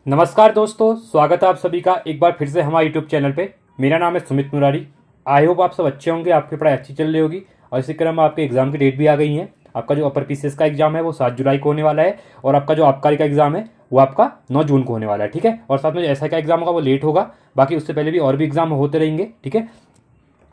नमस्कार दोस्तों, स्वागत है आप सभी का एक बार फिर से हमारे यूट्यूब चैनल पे। मेरा नाम है सुमित मुरारी। आई होप आप सब अच्छे होंगे, आपकी पढ़ाई अच्छी चल रही होगी। और इसी क्रम में आपके एग्जाम की डेट भी आ गई है। आपका जो अपर पीसीएस का एग्जाम है वो 7 जुलाई को होने वाला है और आपका जो आबकारी का एग्जाम है वो आपका 9 जून को होने वाला है। ठीक है, और साथ में जो एसआई का एग्जाम होगा वो लेट होगा। बाकी उससे पहले भी और भी एग्जाम होते रहेंगे। ठीक है,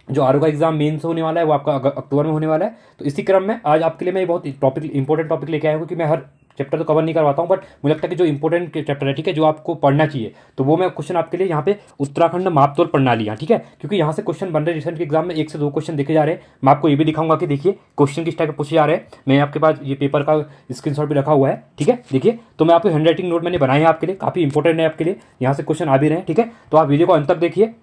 जो आरओ का एग्जाम मेन से होने वाला है वो आपका अक्टूबर में होने वाला है। तो इसी क्रम में आज आपके लिए मैं बहुत इंपॉर्टेंट टॉपिक लेके आया हूँ, क्योंकि मैं हर चैप्टर तो कवर नहीं करवाता हूँ, बट मुझे लगता है कि जो इंपॉर्टेंट चैप्टर है, ठीक है, जो आपको पढ़ना चाहिए, तो वो मैं क्वेश्चन आपके लिए यहाँ पे उत्तराखंड मापतोल प्रणालियाँ, ठीक है, क्योंकि यहाँ से क्वेश्चन बन रहे हैं। रिसेंट के एग्जाम में 1 से 2 क्वेश्चन देखे जा रहे हैं। मैं आपको ये भी दिखाऊंगा कि देखिए क्वेश्चन किस टाइप के पूछे जा रहे हैं। मैं आपके पास ये पेपर का स्क्रीनशॉट भी रखा हुआ है। ठीक है, देखिए, तो मैं आपको हैंड राइटिंग नोट मैंने बनाए हैं आपके लिए, काफी इंपॉर्टेंट है आपके लिए, यहाँ से क्वेश्चन आ भी रहे हैं। ठीक है, तो आप वीडियो को अंत तक देखिए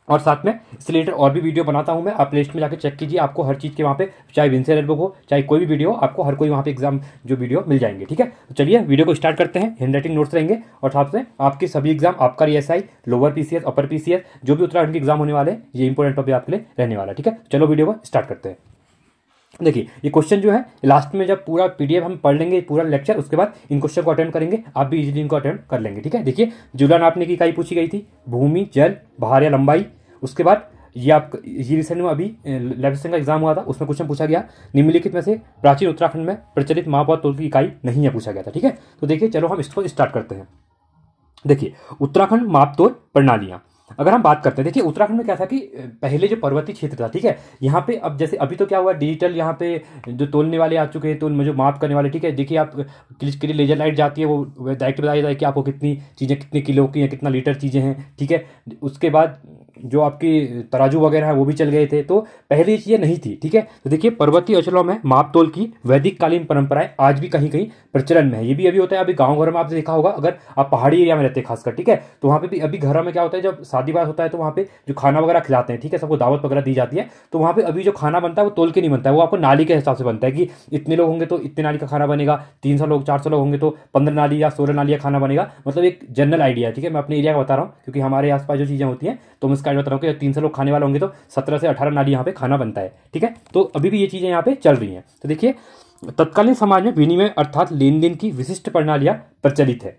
और साथ में इससे रिलेटेड और भी वीडियो बनाता हूं मैं। आप प्लेलिस्ट में जाकर चेक कीजिए, आपको हर चीज़ के वहाँ पे, चाहे विंसेर एल्बो हो, चाहे कोई भी वीडियो, आपको हर कोई वहाँ पे एग्जाम जो वीडियो मिल जाएंगे। ठीक है, तो चलिए वीडियो को स्टार्ट करते हैं। हैंड राइटिंग नोट्स रहेंगे और साथ में आपके सभी एग्जाम, आपका SI, lower PCS, upper PCS, जो भी उत्तराखंड के एग्जाम होने वाले हैं, ये इंपॉर्टेंट टॉपिक आपके लिए रहने वाला है। ठीक है, चलो वीडियो को स्टार्ट करते हैं। देखिए, ये क्वेश्चन जो है लास्ट में जब पूरा पीडीएफ हम पढ़ लेंगे, पूरा लेक्चर, उसके बाद इन क्वेश्चन को अटेंड करेंगे। आप भी इजीली इनको अटेंड कर लेंगे। ठीक है, देखिए, जुला नापने की इकाई पूछी गई थी, भूमि, जल, भार या लंबाई। उसके बाद ये रिसेंट में अभी लेवल का एग्जाम हुआ था, उसमें क्वेश्चन पूछा गया, निम्नलिखित में से प्राचीन उत्तराखंड में प्रचलित माप और तोल की इकाई नहीं है, पूछा गया था। ठीक है, तो देखिए, चलो हम इसको स्टार्ट करते हैं। देखिए, उत्तराखंड माप तोल प्रणालियां अगर हम बात करते हैं, देखिए उत्तराखंड में क्या था कि पहले जो पर्वतीय क्षेत्र था, ठीक है, यहाँ पे अब जैसे अभी तो क्या हुआ, डिजिटल यहाँ पे जो तोलने वाले आ चुके हैं, तो जो माप करने वाले, ठीक है, देखिए आप के लिए लेजर लाइट जाती है, वो डायरेक्ट बताया जाए कि आपको कितनी चीज़ें, कितने किलो की हैं, कितना लीटर चीज़ें हैं। ठीक है, उसके बाद जो आपकी तराजू वगैरह है वो भी चल गए थे, तो पहले ये चीज़ें नहीं थी। ठीक है, तो देखिए पर्वतीय अंचलों में माप तोल की वैदिक कालीन परंपराएं आज भी कहीं कहीं प्रचलन में है। ये भी अभी होता है, अभी गाँव घरों में आपने देखा होगा, अगर आप पहाड़ी एरिया में रहते हैं खासकर, ठीक है, तो वहाँ पे भी अभी घरों में क्या होता है, जब शादी ब्याह होता है तो वहाँ पे जो खाना वगैरह खिलाते हैं, ठीक है, सबको दावत वगैरह दी जाती है, तो वहाँ पे अभी जो खाना बनता है वो तोल के नहीं बनता है, वो आपको नाली के हिसाब से बनता है कि इतने लोग होंगे तो इतने नाली का खाना बनेगा, 300 लोग 400 लोग होंगे तो 15 नाली या 16 नाली का खाना बनेगा। मतलब एक जनरल आइडिया है। ठीक है, मैं अपने एरिया का बता रहा हूँ, क्योंकि हमारे आसपास जो चीज़ें होती हैं, तो मैं इसका बता रहा हूँ कि 300 लोग खाने वाले होंगे तो 17 से 18 नाली यहाँ पे खाना बनता है। ठीक है, तो अभी भी ये चीज़ें यहाँ पे चल रही हैं। तो देखिए, तत्कालीन समाज में विनिमय अर्थात लेन देन की विशिष्ट प्रणालियां प्रचलित है,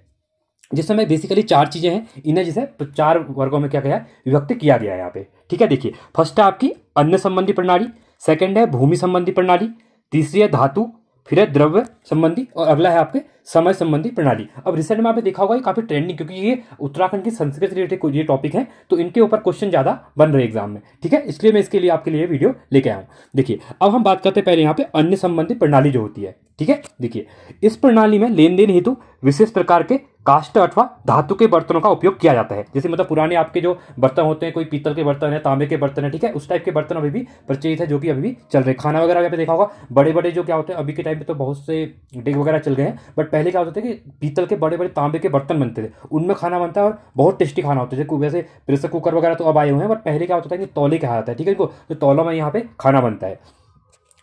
जिसमें बेसिकली 4 चीजें हैं। इन्हें जिसे 4 वर्गों में क्या गया है, विभक्त किया गया है यहाँ पे। ठीक है, देखिए, फर्स्ट है आपकी अन्न संबंधी प्रणाली, सेकंड है भूमि संबंधी प्रणाली, तीसरी है धातु, फिर है द्रव्य संबंधी, और अगला है आपके समय संबंधी प्रणाली। अब रिसेंट में आपने देखा होगा ये काफी ट्रेंडिंग, क्योंकि ये उत्तराखंड की संस्कृति से रिलेटेड ये टॉपिक है, तो इनके ऊपर क्वेश्चन ज्यादा बन रहे एग्जाम में। ठीक है, इसलिए मैं इसके लिए आपके लिए वीडियो लेके आया हूं। देखिए, अब हम बात करते हैं पहले यहाँ पे अन्य संबंधी प्रणाली जो होती है। ठीक है, देखिए, इस प्रणाली में लेन देन हेतु विशेष प्रकार के काष्ठ अथवा धातु के बर्तनों का उपयोग किया जाता है। जैसे मतलब पुराने आपके जो बर्तन होते हैं, कोई पीतल के बर्तन है, तांबे के बर्तन है, ठीक है, उस टाइप के बर्तन अभी भी प्रचलित है, जो कि अभी भी चल रहे। खाना वगैरह यहाँ पे देखा होगा, बड़े बड़े जो क्या होते हैं, अभी के टाइम पे तो बहुत से डेग वगैरह चल गए हैं, बट पहले क्या होता था कि पीतल के बड़े बड़े तांबे के बर्तन बनते थे, उनमें खाना बनता है और बहुत टेस्टी खाना होता है। वैसे प्रेशर कुकर वगैरह तो अब आए हुए हैं, बट पहले क्या होता था कि तौले कहा जाता है, ठीक है, इनको तो तौलों में यहाँ पे खाना बनता है।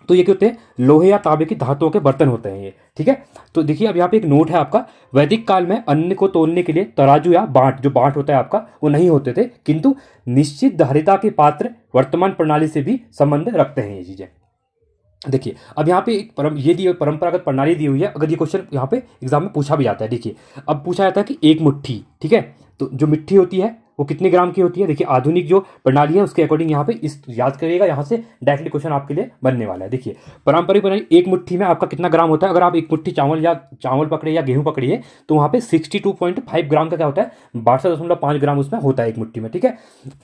तो ये क्या होते हैं, लोहे या तांबे की धातुओं के बर्तन होते हैं ये। ठीक है, तो देखिए, अब यहाँ पे एक नोट है आपका, वैदिक काल में अन्न को तोलने के लिए तराजू या बांट, जो बांट होता है आपका, वो नहीं होते थे, किंतु निश्चित धारिता के पात्र वर्तमान प्रणाली से भी संबंध रखते हैं ये चीजें। देखिए, अब यहाँ पे ये दी परंपरागत प्रणाली दी हुई है। अगर ये क्वेश्चन यहाँ पे एग्जाम में पूछा भी जाता है, देखिए, अब पूछा जाता है कि एक मुट्ठी, ठीक है, तो जो मिट्टी होती है वो कितने ग्राम की होती है। देखिए, आधुनिक जो प्रणाली है उसके अकॉर्डिंग यहाँ पे इस याद करिएगा, यहाँ से डायरेक्टली क्वेश्चन आपके लिए बनने वाला है। देखिए, पारंपरिक प्रणाली, एक मुट्ठी में आपका कितना ग्राम होता है। अगर आप एक मुट्ठी चावल पकड़े या गेहूं पकड़िए, तो वहाँ पे 62.5 ग्राम का क्या होता है, 62.5 ग्राम उसमें होता है एक मुट्ठी में। ठीक है,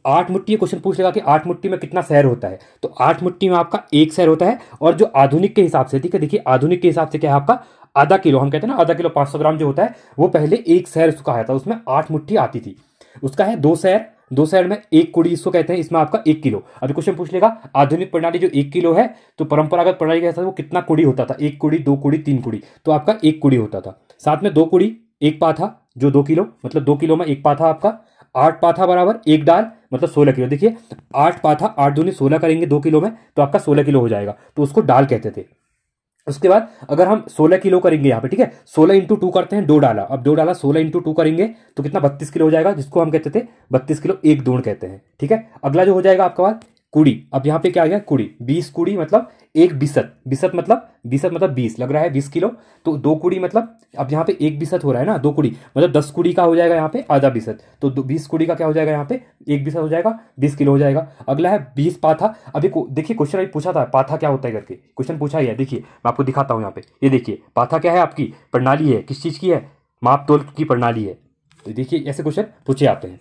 8 मुट्ठी, क्वेश्चन पूछ लेगा कि 8 मुट्ठी में कितना शहर होता है, तो 8 मुट्ठी में आपका 1 शहर होता है। और जो आधुनिक के हिसाब से, ठीक है, देखिए, आधुनिक के हिसाब से क्या है आपका आधा किलो, हम कहते हैं ना आधा किलो 500 ग्राम जो होता है, वो पहले 1 शहर उसका आया था, उसमें 8 मुट्ठी आती थी। उसका है 2 शहर, 2 शहर में 1 कुड़ी इसको कहते हैं, इसमें आपका 1 किलो। अभी क्वेश्चन पूछ लेगा आधुनिक प्रणाली जो 1 किलो है, तो परंपरागत प्रणाली के हिसाब से वो कितना कुड़ी होता था, 1 कुड़ी, 2 कुड़ी, 3 कुड़ी, तो आपका 1 कुड़ी होता था। साथ में 2 कुड़ी, 1 पाथा जो 2 किलो, मतलब 2 किलो में 1 पाथा आपका, 8 पाथा बराबर 1 डाल, मतलब 16 किलो। देखिए, 8 पाथा 8 दूनी 16 करेंगे 2 किलो में, तो आपका 16 किलो हो जाएगा, तो उसको डाल कहते थे। उसके बाद अगर हम 16 किलो करेंगे यहाँ पे, ठीक है, 16 इंटू 2 करते हैं, 2 डाला, अब 2 डाला 16 इंटू 2 करेंगे तो कितना 32 किलो हो जाएगा, जिसको हम कहते थे 32 किलो 1 दूण कहते हैं। ठीक है, अगला जो हो जाएगा आपका बाद कुड़ी, अब यहाँ पे क्या आ गया कुड़ी, 20 कुड़ी मतलब एक बिसत, बिसत मतलब 20 लग रहा है 20 किलो, तो 2 कुड़ी मतलब अब यहाँ पे एक बिसत हो रहा है ना, 2 कुड़ी मतलब 10 कुड़ी का हो जाएगा यहाँ पे आधा बिसत, तो 20 कुड़ी का क्या हो जाएगा यहाँ पे एक बिसत हो जाएगा 20 किलो हो जाएगा। अगला है 20 पाथा। अभी देखिए क्वेश्चन अभी पूछा था पाथा क्या होता है करके, क्वेश्चन पूछा ही है, देखिए मैं आपको दिखाता हूँ यहाँ पे, ये देखिए पाथा क्या है, आपकी प्रणाली है, किस चीज़ की है, माप तोल की प्रणाली है। तो देखिए ऐसे क्वेश्चन पूछे आते हैं।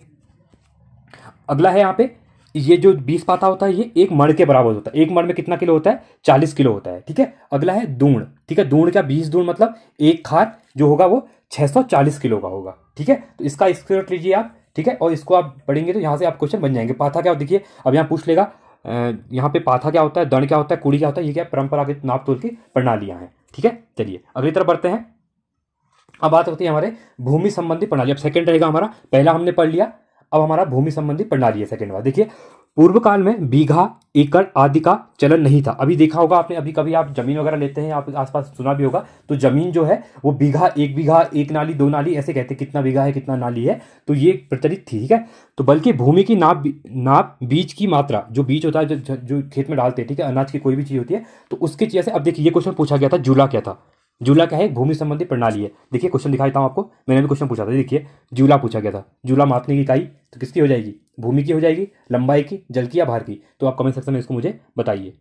अगला है यहाँ पे, ये जो 20 पाथा होता है ये एक मण के बराबर होता है, एक मण में कितना किलो होता है 40 किलो होता है, ठीक है। अगला है दूण, ठीक है, दूण क्या 20 दूण मतलब एक खाद जो होगा वो 640 किलो का होगा, ठीक है। तो इसका स्क्रीनशॉट लीजिए आप, ठीक है, और इसको आप पढ़ेंगे तो यहाँ से आप क्वेश्चन बन जाएंगे। पाथा क्या देखिए अब यहाँ पूछ लेगा, यहाँ पे पाथा क्या होता है, दंड क्या होता है, कुड़ी क्या होता है, ये क्या परंपरागत नाप तोल की प्रणालियां हैं, ठीक है। चलिए अगली तरफ बढ़ते हैं। अब बात होती है हमारे भूमि संबंधी प्रणाली। अब सेकंड रहेगा हमारा, पहला हमने पढ़ लिया, अब हमारा भूमि संबंधी प्रणाली है सेकंड वाला। देखिए पूर्व काल में बीघा एकड़ आदि का चलन नहीं था। अभी देखा होगा आपने, अभी कभी आप जमीन वगैरह लेते हैं, आप आसपास सुना भी होगा, तो जमीन जो है वो बीघा, एक नाली, 2 नाली ऐसे कहते हैं, कितना बीघा है कितना नाली है, तो ये प्रचलित थी, ठीक है। तो बल्कि भूमि की नाप बीज की मात्रा, जो बीज होता है जो खेत में डालते हैं, ठीक है, अनाज की कोई भी चीज होती है, तो उसकी चीज से। अब देखिए ये क्वेश्चन पूछा गया था, जूला क्या था, जूला क्या है, भूमि संबंधी प्रणाली है। देखिए क्वेश्चन दिखाता हूं आपको, मैंने भी क्वेश्चन पूछा था, देखिए जूला पूछा गया था, जूला मापने की इकाई तो किसकी हो जाएगी, भूमि की हो जाएगी, लंबाई की, जल की या भार की, तो आप कमेंट सेक्शन में इसको मुझे बताइए,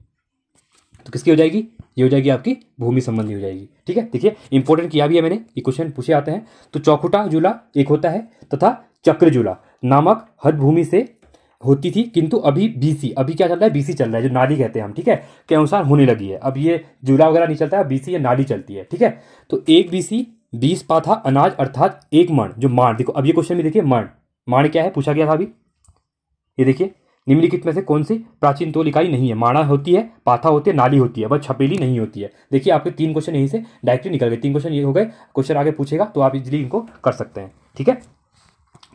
तो किसकी हो जाएगी, ये हो जाएगी आपकी भूमि संबंधी हो जाएगी, ठीक है। देखिए इंपॉर्टेंट किया भी है मैंने, ये क्वेश्चन पूछे आते हैं। तो चौखुटा जूला एक होता है तथा चक्र जूला नामक हद भूमि से होती थी, किंतु अभी बीसी, अभी क्या चल रहा है, बीसी चल रहा है, जो नाली कहते हैं हम, ठीक है, के अनुसार होने लगी है। अब ये जूला वगैरह नहीं चलता है, बीसी या नाली चलती है, ठीक है। तो एक बीसी 20 पाथा अनाज अर्थात एक मण, जो माण, देखो अब ये क्वेश्चन में देखिए माण क्या है पूछा गया था अभी, ये देखिए निम्नलिखित में से कौन सी प्राचीन तोल इकाई नहीं है, माणा होती है, पाथा होती है, नाली होती है, बस छपेली नहीं होती है। देखिए आपके 3 क्वेश्चन यहीं से डायरेक्टली निकल गए, 3 क्वेश्चन ये हो गए, क्वेश्चन आगे पूछेगा तो आप इजिली इनको कर सकते हैं, ठीक है।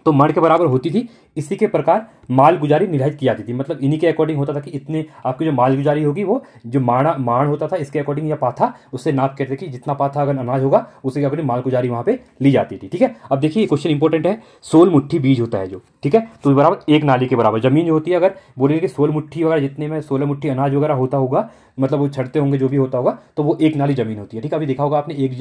तो मण के बराबर होती थी, इसी के प्रकार माल गुजारी निर्धारित की जाती थी, मतलब इन्हीं के अकॉर्डिंग होता था कि इतने आपकी जो माल गुजारी होगी वो जो माण होता था इसके अकॉर्डिंग, या पाथा उससे नाप कहते थे कि जितना पाथा अगर अनाज होगा उसी के अकॉर्डिंग माल गुजारी वहां पे ली जाती थी, ठीक है। अब देखिए क्वेश्चन इंपॉर्टेंट है, 16 मुट्ठी बीज होता है जो, ठीक है, तो बराबर एक नाली के बराबर जमीन जो होती है, अगर बोलेंगे कि 16 मुट्ठी वगैरह जितने में 16 मुट्ठी अनाज वगैरह होता होगा, मतलब वो छड़ते होंगे जो भी होता होगा, तो वो एक नाली जमीन होती है, ठीक है। अभी देखा होगा आपने एक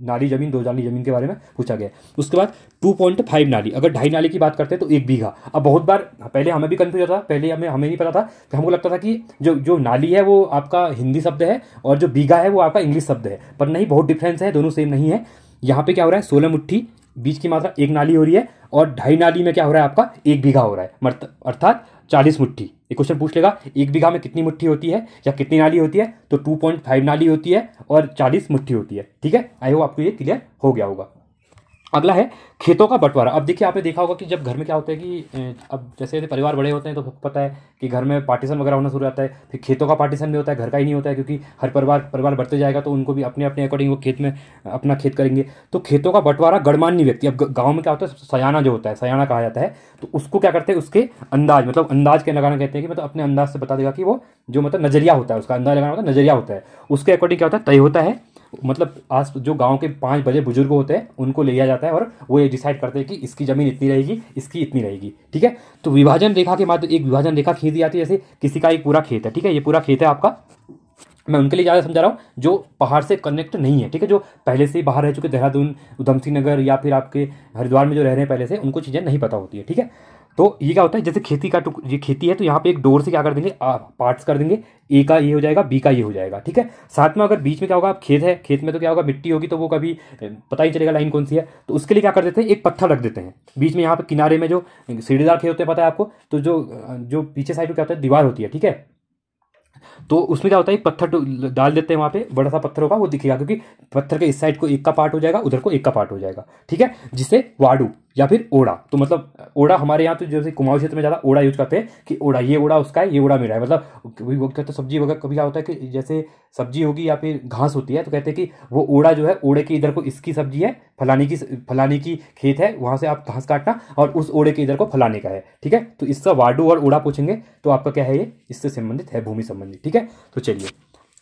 नाली जमीन, 2 नाली जमीन के बारे में पूछा गया। उसके बाद 2.5 नाली, अगर 2.5 नाली की बात करते हैं तो 1 बीघा। अब बहुत बार पहले हमें भी कंफ्यूज होता था, पहले हमें नहीं पता था, तो हमको लगता था कि जो नाली है वो आपका हिंदी शब्द है और जो बीघा है वो आपका इंग्लिश शब्द है, पर नहीं, बहुत डिफरेंस है, दोनों सेम नहीं है। यहाँ पे क्या हो रहा है, 16 मुट्ठी बीज की मात्रा एक नाली हो रही है, और 2.5 नाली में क्या हो रहा है आपका 1 बीघा हो रहा है, अर्थात 40 मुट्ठी। एक क्वेश्चन पूछ लेगा 1 बीघा में कितनी मुट्ठी होती है या कितनी नाली होती है, तो 2.5 नाली होती है और 40 मुट्ठी होती है, ठीक है। आई होप आपको ये क्लियर हो गया होगा। अगला है खेतों का बंटवारा। अब देखिए आपने देखा होगा कि जब घर में क्या होता है कि अब जैसे परिवार बड़े होते हैं तो सबको पता है कि घर में पार्टीशन वगैरह होना शुरू होता है, फिर खेतों का पार्टीशन भी होता है, घर का ही नहीं होता है, क्योंकि हर परिवार बढ़ते जाएगा तो उनको भी अपने अपने अकॉर्डिंग वो खेत में अपना खेत करेंगे। तो खेतों का बंटवारा गणमान्य व्यक्ति, अब गाँव में क्या होता है सयाना जो होता है, सयाना कहा जाता है, तो उसको क्या करते हैं उसके अंदाज, मतलब अंदाज के लगाना कहते हैं कि मतलब अपने अंदाज से बता देगा कि वो जो मतलब नजरिया होता है, उसका अंदाज लगाना होता है, नजरिया होता है, उसके अकॉर्डिंग क्या होता है तय होता है, मतलब आज जो गांव के 5 बड़े बुजुर्ग होते हैं उनको ले लिया जाता है और वो ये डिसाइड करते हैं कि इसकी जमीन इतनी रहेगी, इसकी इतनी रहेगी, ठीक है। तो विभाजन रेखा के बाद एक विभाजन रेखा खींच दी जाती है, जैसे किसी का एक पूरा खेत है, ठीक है, ये पूरा खेत है आपका, मैं उनके लिए ज़्यादा समझा रहा हूँ जो पहाड़ से कनेक्ट नहीं है, ठीक है, जो पहले से ही बाहर रह चुके, देहरादून, उधम सिंह नगर या फिर आपके हरिद्वार में जो रह रहे हैं पहले से, उनको चीज़ें नहीं पता होती है, ठीक है। तो ये क्या होता है, जैसे खेती का ये खेती है तो यहाँ पे एक डोर से क्या कर देंगे पार्ट्स कर देंगे, ए का ये हो जाएगा, बी का ये हो जाएगा, ठीक है। साथ में अगर बीच में क्या होगा, खेत है, खेत में तो क्या होगा मिट्टी होगी, तो वो कभी पता ही चलेगा लाइन कौन सी है, तो उसके लिए क्या कर देते हैं एक पत्थर रख देते हैं बीच में, यहाँ पे किनारे में जो सीढ़ीदार खेत होते हैं पता है आपको, तो जो पीछे साइड में क्या होता है दीवार होती है, ठीक है, तो उसमें क्या होता है एक पत्थर डाल देते हैं, वहां पे बड़ा सा पत्थर होगा वो दिखेगा, क्योंकि पत्थर के इस साइड को एक का पार्ट हो जाएगा, उधर को एक का पार्ट हो जाएगा, ठीक है, जिसे वाडू या फिर ओड़ा, तो मतलब ओड़ा हमारे यहाँ तो जैसे कुमाऊं क्षेत्र में ज़्यादा ओड़ा यूज करते हैं कि ओड़ा, ये ओड़ा उसका है, ये ओड़ा मेरा है, मतलब कभी वो कहते हैं सब्जी वगैरह, कभी क्या होता है कि जैसे सब्जी होगी या फिर घास होती है तो कहते हैं कि वो ओड़ा जो है, ओड़े के इधर को इसकी सब्जी है, फलानी की खेत है, वहां से आप घास काटना, और उस ओड़े के इधर को फलाने का है, ठीक है। तो इसका वाडू और ओड़ा पूछेंगे तो आपका क्या है, ये इससे संबंधित है, भूमि संबंधित, ठीक है। तो चलिए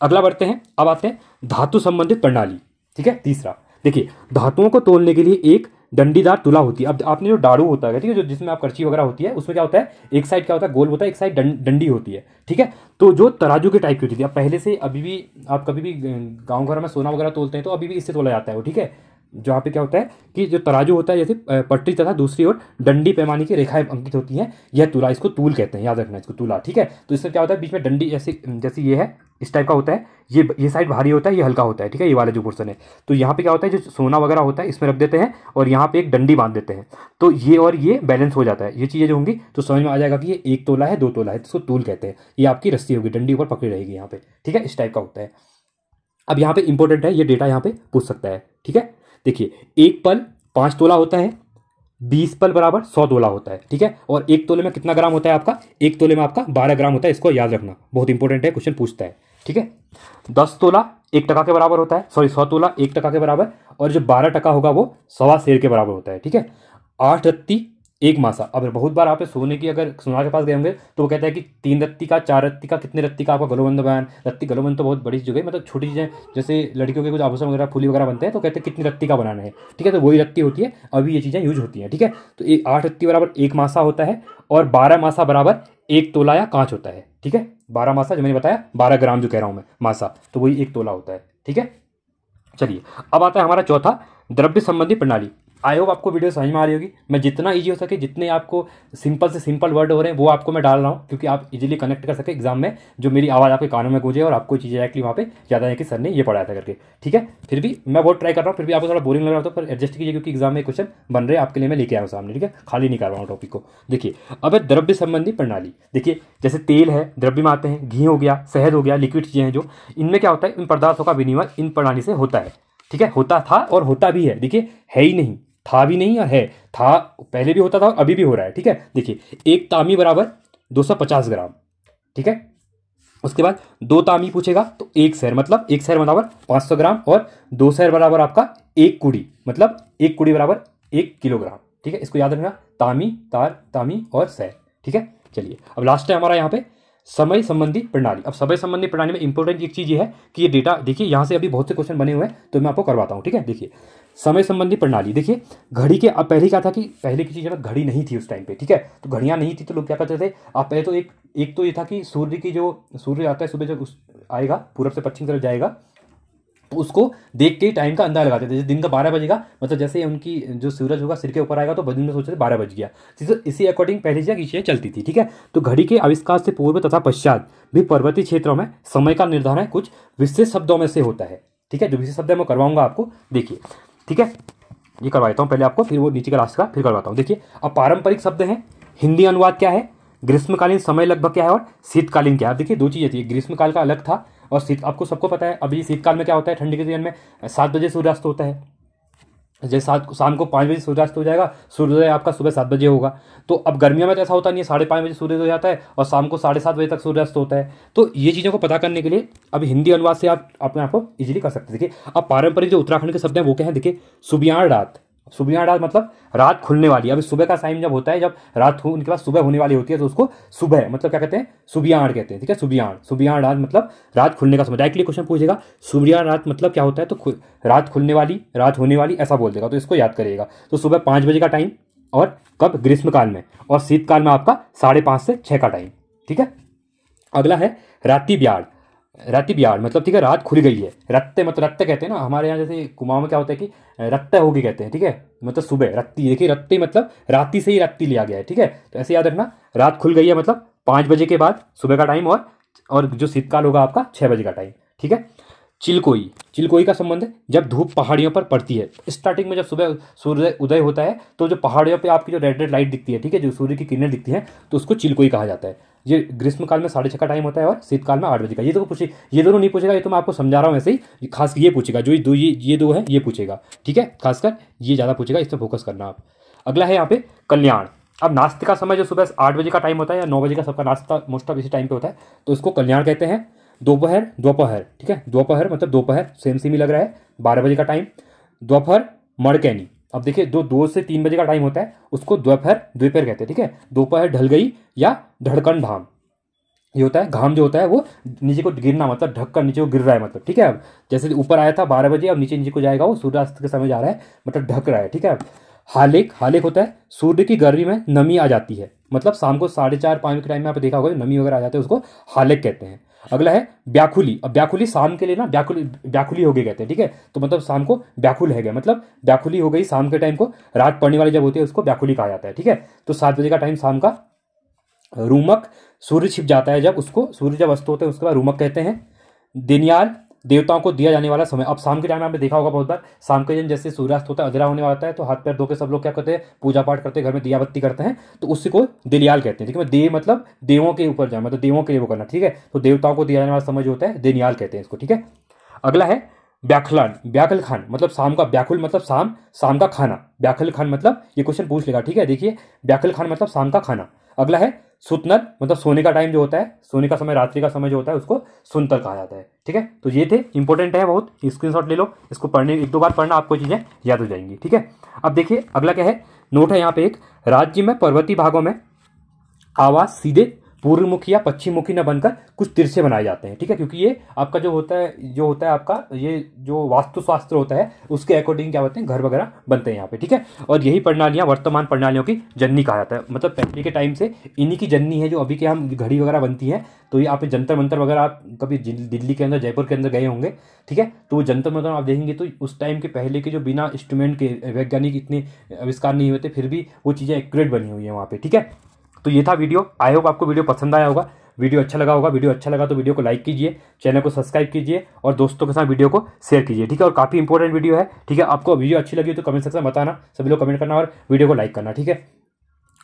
अगला बढ़ते हैं, अब आते हैं धातु संबंधित प्रणाली, ठीक है। तीसरा देखिए, धातुओं को तोलने के लिए एक डंडीदार तुला होती है। अब आपने जो दाड़ू होता है, ठीक है, जो जिसमें आप करची वगैरह होती है, उसमें क्या होता है, एक साइड क्या होता है, गोल होता है, एक साइड डंडी होती है, ठीक है। तो जो तराजू के टाइप की होती थी, अब पहले से अभी भी आप कभी भी गाँव घर में सोना वगैरह तोलते हैं तो अभी भी इससे तोला जाता है वो, ठीक है। जहाँ पे क्या होता है कि जो तराजू होता है, जैसे पटरी तथा दूसरी ओर डंडी पैमाने की रेखाएं अंकित होती हैं, यह तुला, इसको तूल कहते हैं, याद रखना इसको, तुला, ठीक है। तो इससे क्या होता है, बीच में डंडी जैसे जैसे ये है, इस टाइप का होता है, ये साइड भारी होता है, ये हल्का होता है, ठीक है, ये वाला जो पोर्सन है। तो यहाँ पे क्या होता है, जो सोना वगैरह होता है इसमें रख देते हैं और यहाँ पे एक डंडी बांध देते हैं, तो ये और ये बैलेंस हो जाता है। ये चीज़ें जो होंगी तो समझ में आ जाएगा कि ये 1 तोला है, 2 तोला है, इसको तूल कहते हैं। ये आपकी रस्सी होगी, डंडी ऊपर पकड़ी रहेगी यहाँ पे, ठीक है, इस टाइप का होता है। अब यहाँ पे इंपॉर्टेंट है, ये डेटा यहाँ पे पूछ सकता है, ठीक है। देखिए, 1 पल 5 तोला होता है, 20 पल बराबर 100 तोला होता है, ठीक है। और 1 तोले में कितना ग्राम होता है आपका, 1 तोले में आपका 12 ग्राम होता है, इसको याद रखना, बहुत इंपॉर्टेंट है, क्वेश्चन पूछता है, ठीक है। 10 तोला 1 टका के बराबर होता है, सॉरी 100 तोला 1 टका के बराबर, और जो 12 टका होगा वो 1.25 सेर के बराबर होता है, ठीक है। 8 रत्ती 1 मासा। अब बहुत बार आप सोने की अगर सुनार के पास गए होंगे तो वो कहता है कि 3 रत्ती का, 4 रत्ती का, कितने रत्ती का आपका गलोबंद बयान। रत्ती गलोबंद तो बहुत बड़ी जगह, मतलब छोटी चीज़ें, जैसे लड़कियों के कुछ आभूषण वगैरह, फूली वगैरह बनते हैं तो कहते हैं कितनी रत्ती का बनाना है, ठीक है। तो वही रत्ती होती है, अभी ये चीज़ें यूज होती हैं, ठीक है। तो 8 रत्ती बराबर 1 मासा होता है, और 12 मासा बराबर 1 तोला या कांच होता है, ठीक है। 12 मासा जो मैंने बताया, 12 ग्राम जो कह रहा हूँ मैं मासा, तो वही 1 तोला होता है, ठीक है। चलिए, अब आता है हमारा चौथा, द्रव्य संबंधी प्रणाली। आई होप आपको वीडियो समझ में आ रही होगी। मैं जितना इजी हो सके, जितने आपको सिंपल से सिंपल वर्ड हो रहे हैं वो आपको मैं डाल रहा हूँ, क्योंकि आप इजीली कनेक्ट कर सके एग्जाम में, जो मेरी आवाज़ आपके कानों में गूंजे और आपको चीज़ें एक्चुअली वहाँ पे ज़्यादा है कि सर ने ये पढ़ाया था करके, ठीक है। फिर भी मैं बहुत ट्राई कर रहा हूँ, फिर भी आपको थोड़ा बोरिंग लग रहा हो तो फिर एडजस्ट कीजिए, क्योंकि एग्जाम में क्वेश्चन बन रहे हैं आपके लिए, मैं लेके आया हूँ सामने, ठीक है, खाली नहीं कर रहा हूँ टॉपिक को। देखिए, अब है द्रव्य संबंधी प्रणाली। देखिए, जैसे तेल है, द्रव्य में आते हैं, घी हो गया, शहद हो गया, लिक्विड चीज़ें हैं जो, इनमें क्या होता है, इन पदार्थों का विनिमय इन प्रणाली से होता है, ठीक है। होता था और होता भी है। देखिए, है ही नहीं, था भी नहीं और है, था पहले भी होता था और अभी भी हो रहा है, ठीक है। देखिए, 1 तामी बराबर 250 ग्राम, ठीक है। उसके बाद 2 तामी पूछेगा तो 1 सेर, मतलब 1 सेर बराबर 500 ग्राम, और 2 सेर बराबर आपका 1 कुड़ी, मतलब 1 कुड़ी बराबर 1 किलोग्राम, ठीक है। इसको याद रखना, तामी, तार, तामी और सेर, ठीक है। चलिए, अब लास्ट है हमारा यहाँ पे समय संबंधी प्रणाली। अब समय संबंधी प्रणाली में इंपॉर्टेंट एक चीज़ ये है कि ये डेटा, देखिए यहाँ से अभी बहुत से क्वेश्चन बने हुए हैं तो मैं आपको करवाता हूँ, ठीक है। देखिए, समय संबंधी प्रणाली, देखिए घड़ी के, अब पहले क्या था कि पहले की चीज़ में घड़ी नहीं थी उस टाइम पे, ठीक है। तो घड़ियाँ नहीं थी तो लोग क्या करते थे, आप पहले तो एक तो ये था कि सूर्य की, जो सूर्य आता है सुबह जब आएगा, पूरब से पश्चिम तरफ जाएगा, तो उसको देख के टाइम का अंदाजा लगाते थे। जैसे दिन का 12 बजेगा, मतलब जैसे उनकी जो सूरज होगा सिर के ऊपर आएगा तो दिन में सोचते थे 12 बज गया। इसी अकॉर्डिंग पहली चीज़ें चलती थी, ठीक है। तो घड़ी के आविष्कार से पूर्व तथा पश्चात भी पर्वतीय क्षेत्रों में समय का निर्धारण कुछ विशेष शब्दों में से होता है, ठीक है। जो विशेष शब्द है मैं करवाऊंगा आपको, देखिए, ठीक है। ये करवाता हूँ पहले आपको, फिर वो नीचे का लास्ट का फिर करवाता हूँ। देखिए, अब पारंपरिक शब्द हैं, हिंदी अनुवाद क्या है, ग्रीष्मकालीन समय लगभग क्या है, और शीतकालीन क्या है। अब देखिए, 2 चीज़ें थी, ग्रीष्मकाल का अलग था और शीत, आपको सबको पता है अभी शीतकाल में क्या होता है, ठंडी के सीजन में 7 बजे सूर्यास्त होता है, जैसे शाम को 5 बजे सूर्यास्त हो जाएगा, सूर्योदय आपका सुबह 7 बजे होगा। तो अब गर्मियों में तो ऐसा होता नहीं है, 5:30 बजे सूर्योदय हो जाता है और शाम को 7:30 बजे तक सूर्यास्त होता है। तो ये चीज़ों को पता करने के लिए अब हिंदी अनुवाद से आप अपने आप को इजीली कर सकते हैं। देखिए, अब पारंपरिक जो उत्तराखंड के शब्द हैं वो क्या है, देखिए, सुबियाण रात। सुबियाण रात मतलब रात खुलने वाली। अभी सुबह का टाइम जब होता है, जब रात उनके पास सुबह होने वाली होती है, तो उसको सुबह मतलब क्या कहते हैं, सुबियाण कहते हैं, ठीक है। सुबियाण रात मतलब रात खुलने का समय। डायरेक्टली क्वेश्चन पूछेगा सुबियाण रात मतलब क्या होता है, तो रात खुलने वाली, रात होने वाली, ऐसा बोल देगा, तो इसको याद करिएगा। तो सुबह 5 बजे का टाइम, और कब, ग्रीष्मकाल में, और शीतकाल में आपका 5:30 से 6 का टाइम, ठीक है। अगला है रात्रि ब्याड़। रात्रि ब्याड़ मतलब, ठीक है, रात खुल गई है। रत्ते मतलब, रत्ते कहते हैं ना हमारे यहाँ, जैसे कुमाऊं में क्या होता है कि रत्ते होगी कहते हैं, ठीक है, मतलब सुबह रत्ती। देखिए, रत्ते मतलब रात्रि से ही रत्ती लिया गया है, ठीक है। तो ऐसे याद रखना, रात खुल गई है मतलब 5 बजे के बाद सुबह का टाइम, और जो शीतकाल होगा आपका 6 बजे का टाइम, ठीक है। चिलकोई का संबंध है जब धूप पहाड़ियों पर पड़ती है। स्टार्टिंग में जब सुबह सूर्य उदय होता है तो जो पहाड़ियों पे आपकी जो रेड रेड लाइट दिखती है, ठीक है, जो सूर्य की किरणें दिखती हैं, तो उसको चिलकोई कहा जाता है। ये ग्रीष्मकाल में 6:30 का टाइम होता है और शीतकाल में 8 बजे का। ये तो पूछे, ये दोनों नहीं पूछेगा, ये तो मैं आपको समझा रहा हूँ ऐसे ही। खास ये पूछेगा, जो ये दो है ये पूछेगा, ठीक है, खासकर ये ज़्यादा पूछेगा, इस पर फोकस करना आप। अगला है यहाँ पे कल्याण। अब नाश्ते का समय जो सुबह 8 बजे का टाइम होता है या 9 बजे का, सबका नाश्ता मोस्ट ऑफ इसी टाइम पे होता है, तो इसको कल्याण कहते हैं। दोपहर, ठीक है, दोपहर मतलब दोपहर सेम ही लग रहा है, 12 बजे का टाइम। दोपहर मड़कैनी। अब देखिए, 2 से 3 बजे का टाइम होता है, उसको दोपहर कहते हैं, ठीक है। दोपहर ढल गई या धड़कन धाम, ये होता है, घाम जो होता है वो नीचे को गिरना, मतलब ढककर नीचे को गिर रहा है, मतलब, ठीक है। अब जैसे ऊपर आया था 12 बजे, अब नीचे को जाएगा, वो सूर्यास्त के समय जा रहा है, मतलब ढक रहा है, ठीक है। हालेक, हालेक होता है सूर्य की गर्मी में नमी आ जाती है, मतलब शाम को 4:30-5 के टाइम में आप देखा होगा नमी वगैरह आ जाते हैं, उसको हालेक कहते हैं। अगला है व्याकुली। अब व्याकुली शाम के लिए ना व्याकुली, व्याकुली हो गई कहते हैं, ठीक है। तो मतलब शाम को व्याकुल है गया, मतलब व्याकुली हो गई शाम के टाइम को, रात पड़ने वाली जब होती है उसको व्याकुली कहा जाता है, ठीक है। तो 7 बजे का टाइम शाम का। रूमक, सूर्य छिप जाता है जब, उसको सूर्य जब अस्त होते हैं उसके बाद रूमक कहते हैं। दिनियाल, देवताओं को दिया जाने वाला समय। अब शाम के टाइम में आपने देखा होगा बहुत बार, शाम के दिन जैसे सूर्यास्त होता है, अंधेरा होने वाला होता है, तो हाथ पैर धो के सब लोग क्या करते हैं, पूजा पाठ करते हैं, घर में दिया बत्ती करते हैं, तो उसी को दिनियाल कहते हैं, ठीक है। देव मतलब देवों के ऊपर जाए, मतलब देवों के लिए वो करना, ठीक है। तो देवताओं को दिया जाने वाला समय जो होता है दिनियाल कहते हैं इसको, ठीक है। अगला है व्याखलान, व्याखल खान, मतलब शाम का, व्याकुल मतलब शाम, शाम का खाना, व्याखल खान मतलब ये क्वेश्चन पूछ लेगा, ठीक है। देखिए व्याखल खान मतलब शाम का खाना। अगला है सुतनल, मतलब सोने का टाइम जो होता है, सोने का समय, रात्रि का समय जो होता है उसको सुनतल कहा जाता है, ठीक है। तो ये थे, इंपॉर्टेंट है बहुत, स्क्रीनशॉट ले लो, इसको पढ़ने 1-2 बार पढ़ना, आपको चीजें याद हो जाएंगी, ठीक है। अब देखिए अगला क्या है, नोट है यहाँ पे एक, राज्य में पर्वतीय भागों में आवाज सीधे पूर्वमुखी या पश्चिम मुखी न बनकर कुछ तिरछे बनाए जाते हैं, ठीक है। क्योंकि ये आपका जो होता है आपका ये जो वास्तुशास्त्र होता है उसके अकॉर्डिंग क्या होते हैं घर वगैरह बनते हैं यहाँ पे, ठीक है। और यही प्रणालियां वर्तमान प्रणालियों की जननी कहा जाता है, मतलब पहले के टाइम से इन्हीं की जननी है जो अभी के हम घड़ी वगैरह बनती है। तो ये आप जंतर मंतर वगैरह आप कभी दिल्ली के अंदर, जयपुर के अंदर गए होंगे, ठीक है। तो वो जंतर मंतर आप देखेंगे तो उस टाइम के पहले के जो बिना इंस्ट्रूमेंट के वैज्ञानिक इतने आविष्कार नहीं होते, फिर भी वो चीज़ें एक्यूरेट बनी हुई है वहाँ पे, ठीक है। तो ये था वीडियो, आई होप आपको वीडियो पसंद आया होगा, वीडियो अच्छा लगा होगा। वीडियो अच्छा लगा तो वीडियो को लाइक कीजिए, चैनल को सब्सक्राइब कीजिए और दोस्तों के साथ वीडियो को शेयर कीजिए, ठीक है। और काफ़ी इंपॉर्टेंट वीडियो है, ठीक है। आपको वीडियो अच्छी लगी तो कमेंट सेक्शन में बताना, सभी लोग कमेंट करना और वीडियो को लाइक करना, ठीक है।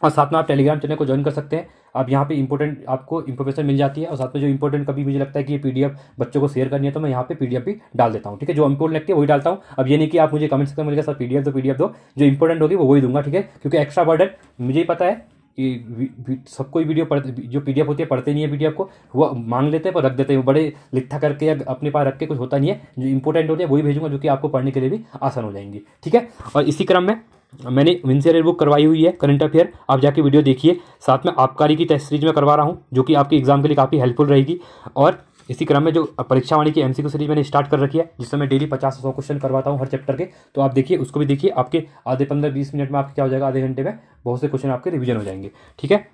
और साथ में आप टेलीग्राम चैनल को ज्वाइन कर सकते हैं, आप यहाँ पे इंपॉर्टेंट आपको इन्फॉर्मेशन मिल जाती है। और साथ में जो इंपॉर्टेंट कभी मुझे लगता है कि ये पीडीएफ बच्चों को शेयर करनी है तो मैं यहाँ पे पीडीएफ भी डाल देता हूँ, ठीक है। जो इंपॉर्टेंट लगती है वही डालता हूँ। अब ये नहीं कि आप मुझे कमेंट सेक्शन में लिखा सर पीडीएफ दो, जो इंपॉर्टेंट होगी वो वही दूंगा, ठीक है। क्योंकि एक्स्ट्रा बर्डन मुझे ही पता है कि सब कोई वीडियो पढ़ते, जो पीडीएफ होती है पढ़ते नहीं है पीडीएफ को, वो मांग लेते हैं पर रख देते हैं, वो बड़े लिखा करके या अपने पास रख के कुछ होता नहीं है। जो इंपॉर्टेंट होती है वही भेजूंगा, जो कि आपको पढ़ने के लिए भी आसान हो जाएंगी, ठीक है। और इसी क्रम में मैंने विंसेयर बुक करवाई हुई है करंट अफेयर, आप जाके वीडियो देखिए। साथ में आबकारी की टेस्ट सीरीज में करवा रहा हूँ, जो कि आपके एग्जाम के लिए काफ़ी हेल्पफुल रहेगी। और इसी क्रम में जो परीक्षा वाणी की एमसीक्यू सीरीज मैंने स्टार्ट कर रखी है, जिसमें मैं डेली 50 से 100 क्वेश्चन करवाता हूँ हर चैप्टर के, तो आप देखिए, उसको भी देखिए। आपके आधे 15-20 मिनट में आपके क्या हो जाएगा, आधे घंटे में बहुत से क्वेश्चन आपके रिवीजन हो जाएंगे, ठीक है।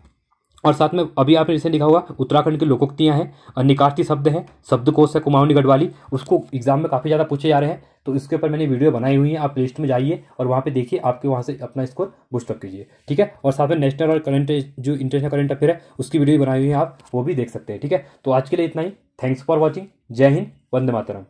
और साथ में अभी आपने जैसे लिखा हुआ उत्तराखंड की लोकोक्तियाँ हैं, निकार्ती शब्द हैं, शब्दकोश है कुमाऊनी गढ़वाली, उसको एग्जाम में काफ़ी ज़्यादा पूछे जा रहे हैं। तो इसके ऊपर मैंने वीडियो बनाई हुई है, आप प्ले लिस्ट में जाइए और वहाँ पे देखिए, आपके वहाँ से अपना स्कोर बूस्ट अप कीजिए, ठीक है। और साथ में नेशनल और करंट जो इंटरनेशनल करंट अफेयर है उसकी वीडियो भी बनाई हुई है, आप वो भी देख सकते हैं, ठीक है। तो आज के लिए इतना ही, थैंक्स फॉर वॉचिंग, जय हिंद, वंदे मातरम।